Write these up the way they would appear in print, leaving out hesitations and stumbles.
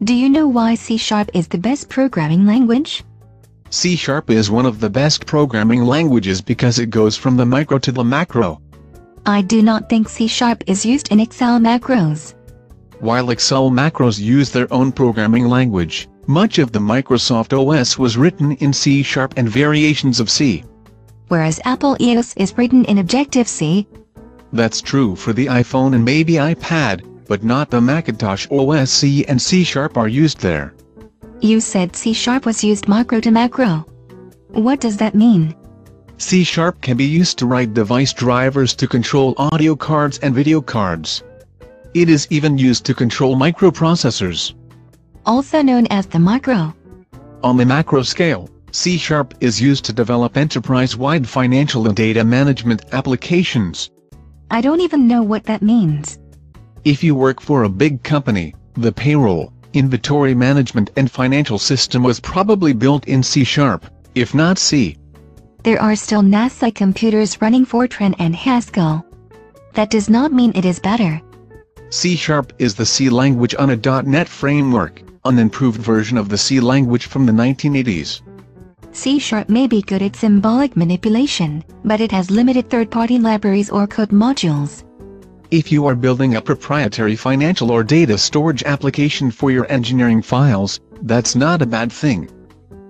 Do you know why C# is the best programming language? C# is one of the best programming languages because it goes from the micro to the macro. I do not think C# is used in Excel macros. While Excel macros use their own programming language, much of the Microsoft OS was written in C# and variations of C. Whereas Apple iOS is written in Objective-C. That's true for the iPhone and maybe iPad, but not the Macintosh OS. C and C# are used there. You said C# was used macro to macro. What does that mean? C# can be used to write device drivers to control audio cards and video cards. It is even used to control microprocessors. Also known as the macro. On the macro scale, C# is used to develop enterprise-wide financial and data management applications. I don't even know what that means. If you work for a big company, the payroll, inventory management and financial system was probably built in C#, if not C. There are still NASA computers running Fortran and Haskell. That does not mean it is better. C# is the C language on a .NET framework, an improved version of the C language from the 1980s. C# may be good at symbolic manipulation, but it has limited third-party libraries or code modules. If you are building a proprietary financial or data storage application for your engineering files, that's not a bad thing.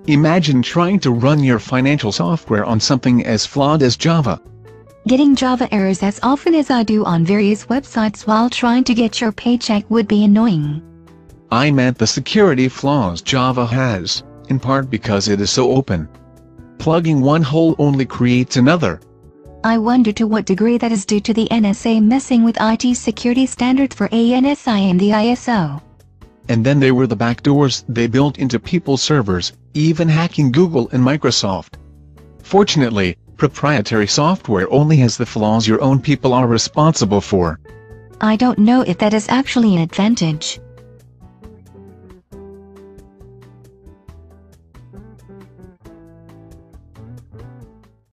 Imagine trying to run your financial software on something as flawed as Java. Getting Java errors as often as I do on various websites while trying to get your paycheck would be annoying. I meant the security flaws Java has, in part because it is so open. Plugging one hole only creates another. I wonder to what degree that is due to the NSA messing with IT security standards for ANSI and the ISO. And then there were the backdoors they built into people's servers, even hacking Google and Microsoft. Fortunately, proprietary software only has the flaws your own people are responsible for. I don't know if that is actually an advantage.